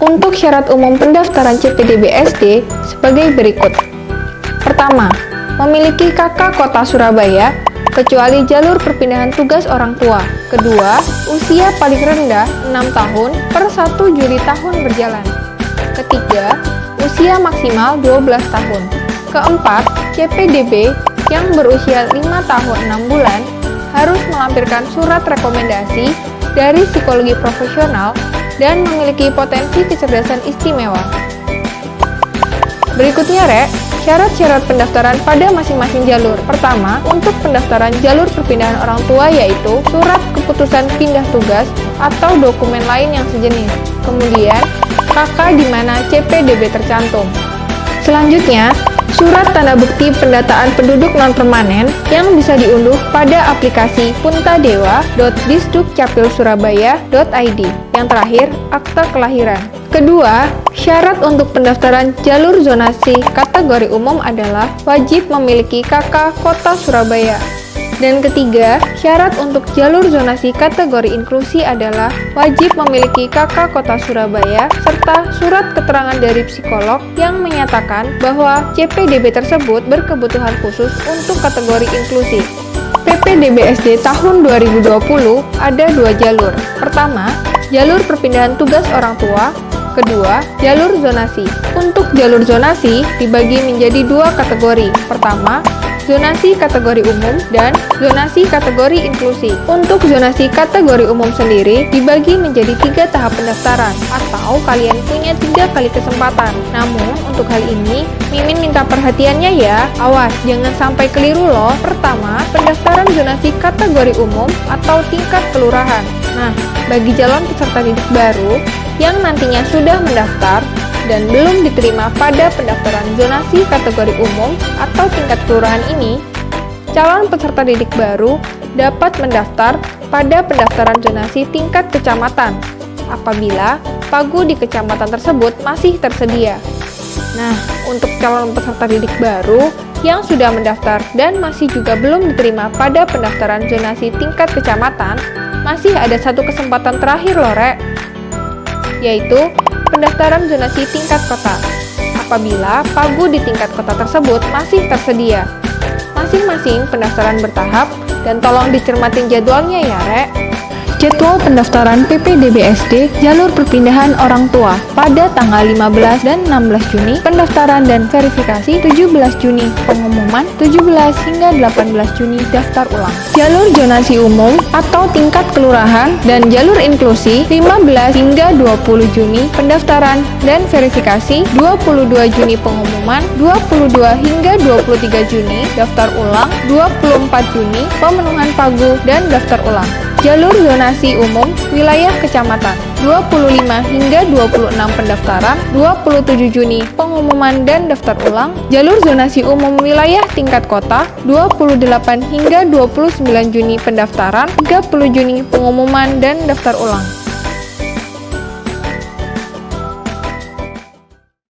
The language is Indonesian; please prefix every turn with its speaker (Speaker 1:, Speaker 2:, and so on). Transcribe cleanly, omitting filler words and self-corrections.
Speaker 1: Untuk syarat umum pendaftaran CPDB-SD sebagai berikut. Pertama, memiliki KK Kota Surabaya, kecuali jalur perpindahan tugas orang tua. Kedua, usia paling rendah 6 tahun per 1 Juli tahun berjalan. Ketiga, usia maksimal 12 tahun. Keempat, CPDB yang berusia 5 tahun 6 bulan harus melampirkan surat rekomendasi dari psikologi profesional dan memiliki potensi kecerdasan istimewa. Berikutnya, syarat-syarat pendaftaran pada masing-masing jalur. Pertama, untuk pendaftaran jalur perpindahan orang tua yaitu surat keputusan pindah tugas atau dokumen lain yang sejenis. Kemudian, KK di mana CPDB tercantum. Selanjutnya, surat tanda bukti pendataan penduduk non-permanen yang bisa diunduh pada aplikasi puntadewa.disdukcapilsurabaya.id. Yang terakhir, akta kelahiran. Kedua, syarat untuk pendaftaran jalur zonasi kategori umum adalah wajib memiliki KK Kota Surabaya. Dan ketiga, syarat untuk jalur zonasi kategori inklusi adalah wajib memiliki KK Kota Surabaya serta surat keterangan dari psikolog yang menyatakan bahwa CPDB tersebut berkebutuhan khusus untuk kategori inklusi. PPDB-SD tahun 2020 ada 2 jalur. Pertama, jalur perpindahan tugas orang tua. Kedua, jalur zonasi. Untuk jalur zonasi dibagi menjadi 2 kategori. Pertama, zonasi kategori umum dan zonasi kategori inklusi. Untuk zonasi kategori umum sendiri dibagi menjadi 3 tahap pendaftaran, atau kalian punya 3 kali kesempatan. Namun, untuk hal ini, Mimin minta perhatiannya ya. Awas, jangan sampai keliru loh. Pertama, pendaftaran zonasi kategori umum atau tingkat kelurahan. Nah, bagi calon peserta didik baru yang nantinya sudah mendaftar dan belum diterima pada pendaftaran zonasi kategori umum atau tingkat kelurahan ini, calon peserta didik baru dapat mendaftar pada pendaftaran zonasi tingkat kecamatan apabila pagu di kecamatan tersebut masih tersedia. Nah, untuk calon peserta didik baru yang sudah mendaftar dan masih juga belum diterima pada pendaftaran zonasi tingkat kecamatan, masih ada 1 kesempatan terakhir loh, yaitu pendaftaran zonasi tingkat kota apabila pagu di tingkat kota tersebut masih tersedia. Masing-masing pendaftaran bertahap dan tolong dicermatin jadwalnya ya, Jadwal pendaftaran PPDB-SD jalur perpindahan orang tua pada tanggal 15 dan 16 Juni, pendaftaran dan verifikasi 17 Juni, pengumuman 17 hingga 18 Juni, daftar ulang. Jalur zonasi umum atau tingkat kelurahan dan jalur inklusi 15 hingga 20 Juni, pendaftaran dan verifikasi 22 Juni, pengumuman 22 hingga 23 Juni, daftar ulang 24 Juni, pemenuhan pagu dan daftar ulang. Jalur zonasi umum wilayah kecamatan 25 hingga 26 pendaftaran, 27 Juni pengumuman dan daftar ulang. Jalur zonasi umum wilayah tingkat kota 28 hingga 29 Juni pendaftaran, 30 Juni pengumuman dan daftar ulang.